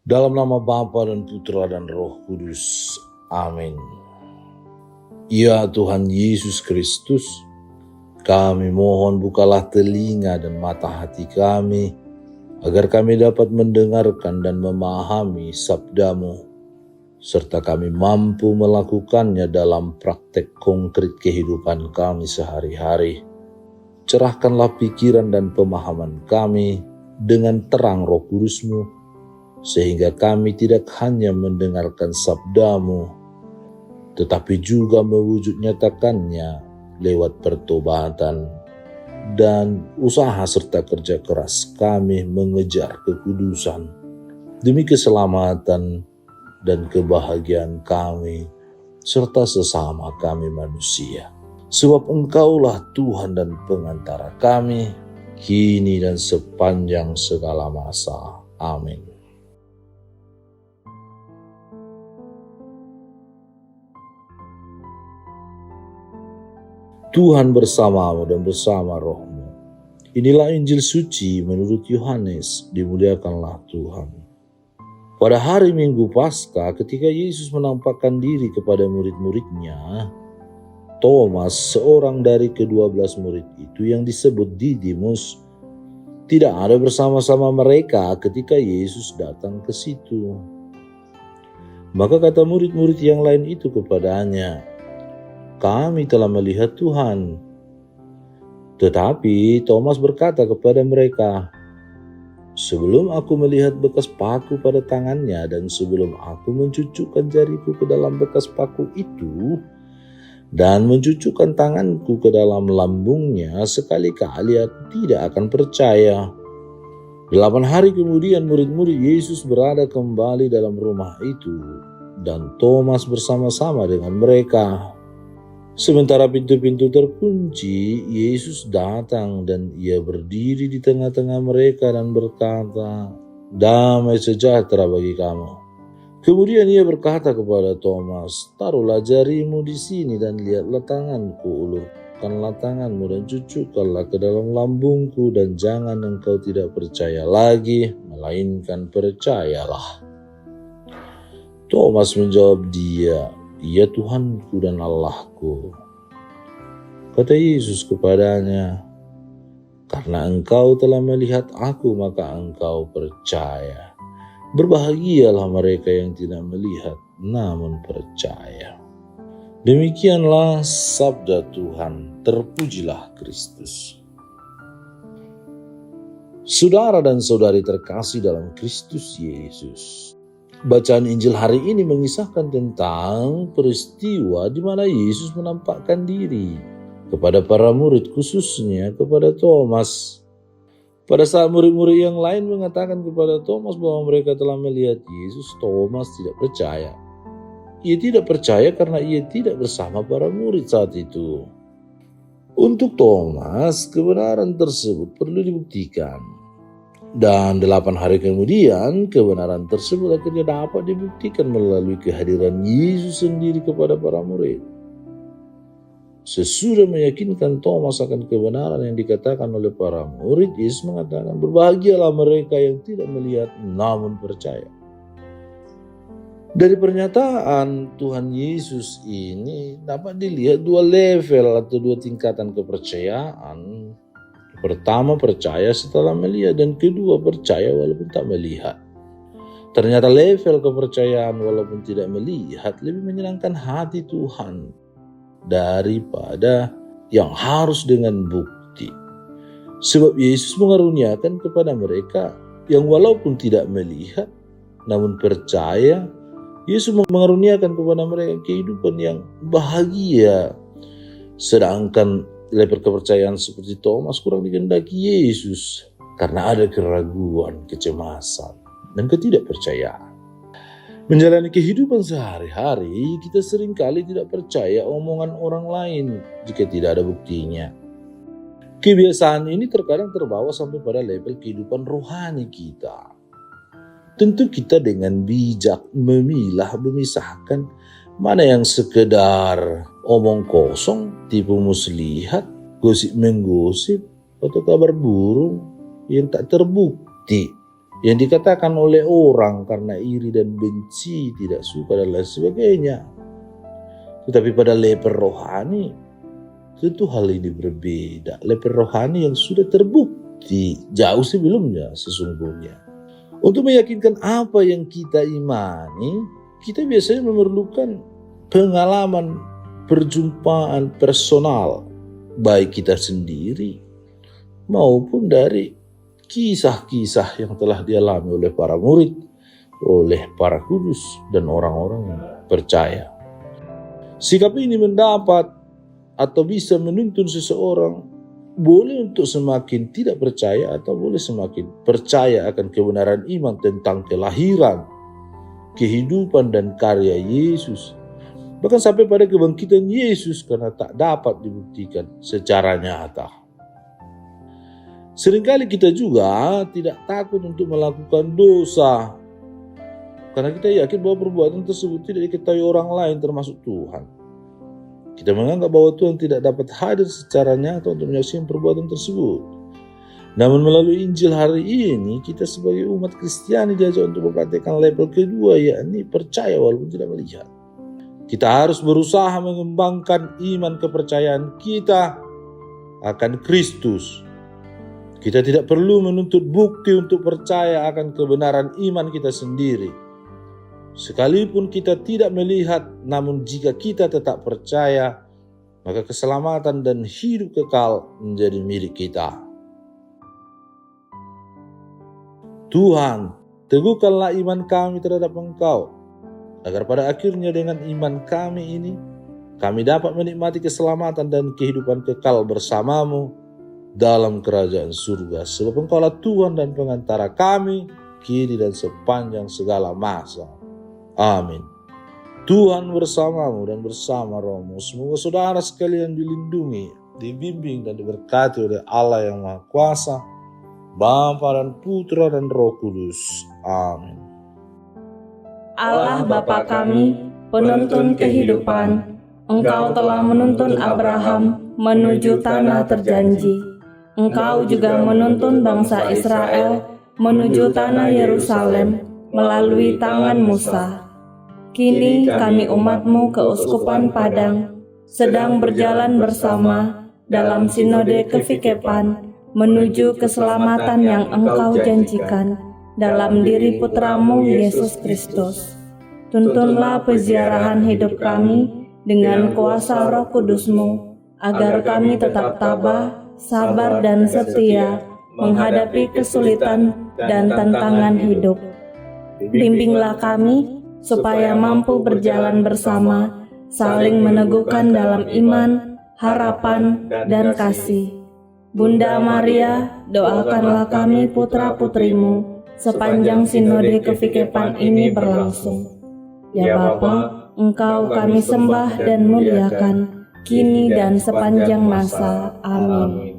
Dalam nama Bapa dan Putra dan Roh Kudus. Amin. Ya Tuhan Yesus Kristus, kami mohon bukalah telinga dan mata hati kami, agar kami dapat mendengarkan dan memahami sabda-Mu, serta kami mampu melakukannya dalam praktek konkret kehidupan kami sehari-hari. Cerahkanlah pikiran dan pemahaman kami dengan terang Roh Kudus-Mu, sehingga kami tidak hanya mendengarkan sabda-Mu, tetapi juga mewujud nyatakannya lewat pertobatan dan usaha serta kerja keras kami mengejar kekudusan demi keselamatan dan kebahagiaan kami serta sesama kami manusia. Sebab Engkaulah Tuhan dan pengantara kami, kini dan sepanjang segala masa. Amin. Tuhan bersamamu dan bersama rohmu. Inilah Injil suci menurut Yohanes, dimuliakanlah Tuhan. Pada hari Minggu Paskah, ketika Yesus menampakkan diri kepada murid-muridnya, Thomas, seorang dari ke-12 murid itu yang disebut Didimus, tidak ada bersama-sama mereka ketika Yesus datang ke situ. Maka kata murid-murid yang lain itu kepadanya, "Kami telah melihat Tuhan." Tetapi Thomas berkata kepada mereka, "Sebelum aku melihat bekas paku pada tangannya dan sebelum aku mencucukkan jariku ke dalam bekas paku itu dan mencucukkan tanganku ke dalam lambungnya, sekali-kali aku tidak akan percaya." 8 hari kemudian murid-murid Yesus berada kembali dalam rumah itu dan Thomas bersama-sama dengan mereka. Sementara pintu-pintu terkunci, Yesus datang dan Ia berdiri di tengah-tengah mereka dan berkata, "Damai sejahtera bagi kamu." Kemudian Ia berkata kepada Thomas, "Taruhlah jarimu di sini dan lihatlah tanganku, ulurkanlah tanganmu dan cucukkanlah ke dalam lambungku, dan jangan engkau tidak percaya lagi, melainkan percayalah." Thomas menjawab dia, "Ya Tuhanku dan Allahku." Kata Yesus kepadanya, "Karena engkau telah melihat aku, maka engkau percaya. Berbahagialah mereka yang tidak melihat, namun percaya." Demikianlah sabda Tuhan, terpujilah Kristus. Saudara dan saudari terkasih dalam Kristus Yesus, bacaan Injil hari ini mengisahkan tentang peristiwa di mana Yesus menampakkan diri kepada para murid, khususnya kepada Thomas. Pada saat murid-murid yang lain mengatakan kepada Thomas bahwa mereka telah melihat Yesus, Thomas tidak percaya. Ia tidak percaya karena ia tidak bersama para murid saat itu. Untuk Thomas, kebenaran tersebut perlu dibuktikan. Dan 8 hari kemudian, kebenaran tersebut akhirnya dapat dibuktikan melalui kehadiran Yesus sendiri kepada para murid. Sesudah meyakinkan Thomas akan kebenaran yang dikatakan oleh para murid, Yesus mengatakan, "Berbahagialah mereka yang tidak melihat namun percaya." Dari pernyataan Tuhan Yesus ini dapat dilihat 2 level atau 2 tingkatan kepercayaan. Pertama, percaya setelah melihat, dan kedua, percaya walaupun tak melihat. Ternyata level kepercayaan walaupun tidak melihat lebih menyenangkan hati Tuhan daripada yang harus dengan bukti. Sebab Yesus mengaruniakan kepada mereka yang walaupun tidak melihat namun percaya. Yesus mengaruniakan kepada mereka kehidupan yang bahagia. Sedangkan level kepercayaan seperti Thomas kurang dikehendaki Yesus karena ada keraguan, kecemasan, dan ketidakpercayaan. Menjalani kehidupan sehari-hari, kita seringkali tidak percaya omongan orang lain jika tidak ada buktinya. Kebiasaan ini terkadang terbawa sampai pada level kehidupan rohani kita. Tentu kita dengan bijak memilah, memisahkan mana yang sekedar omong kosong, tipu muslihat, gosip menggosip, atau kabar burung yang tak terbukti. yang dikatakan oleh orang karena iri dan benci, tidak suka dan lain sebagainya. Tetapi pada leper rohani, tentu hal ini berbeda. Leper rohani yang sudah terbukti jauh sebelumnya sesungguhnya. Untuk meyakinkan apa yang kita imani, kita biasanya memerlukan pengalaman perjumpaan personal, baik kita sendiri maupun dari kisah-kisah yang telah dialami oleh para murid, oleh para kudus, dan orang-orang yang percaya. Sikap ini mendapat atau bisa menuntun seseorang boleh untuk semakin tidak percaya atau boleh semakin percaya akan kebenaran iman tentang kelahiran, kehidupan, dan karya Yesus. Bahkan sampai pada kebangkitan Yesus karena tak dapat dibuktikan secara nyata. Seringkali kita juga tidak takut untuk melakukan dosa karena kita yakin bahwa perbuatan tersebut tidak diketahui orang lain termasuk Tuhan. Kita menganggap bahwa Tuhan tidak dapat hadir secara nyata untuk menyaksikan perbuatan tersebut. Namun melalui Injil hari ini, kita sebagai umat Kristiani diajak untuk mempraktikkan level kedua, yakni percaya walaupun tidak melihat. Kita harus berusaha mengembangkan iman kepercayaan kita akan Kristus. Kita tidak perlu menuntut bukti untuk percaya akan kebenaran iman kita sendiri. Sekalipun kita tidak melihat, namun jika kita tetap percaya, maka keselamatan dan hidup kekal menjadi milik kita. Tuhan, teguhkanlah iman kami terhadap Engkau, agar pada akhirnya dengan iman kami ini, kami dapat menikmati keselamatan dan kehidupan kekal bersamamu dalam kerajaan surga. Sebab Engkaulah Tuhan dan pengantara kami, kini dan sepanjang segala masa. Amin. Tuhan bersamamu dan bersama rohmu. Semoga saudara sekalian dilindungi, dibimbing dan diberkati oleh Allah yang Maha Kuasa, Bapa dan Putra dan Roh Kudus. Amin. Allah Bapa kami, penuntun kehidupan, Engkau telah menuntun Abraham menuju tanah terjanji. Engkau juga menuntun bangsa Israel menuju tanah Yerusalem melalui tangan Musa. Kini kami umat-Mu keuskupan Padang sedang berjalan bersama dalam sinode kefikepan menuju keselamatan yang Engkau janjikan dalam diri Putra-Mu Yesus Kristus. Tuntunlah peziarahan hidup kami dengan kuasa Roh Kudus-Mu, agar kami tetap tabah, sabar dan setia menghadapi kesulitan dan tantangan hidup. Bimbinglah kami supaya mampu berjalan bersama, saling meneguhkan dalam iman, harapan, dan kasih. Bunda Maria, doakanlah kami putra-putrimu sepanjang sinode kefikepan ini berlangsung. Ya Bapa, Engkau kami sembah dan muliakan, kini dan sepanjang masa. Amin.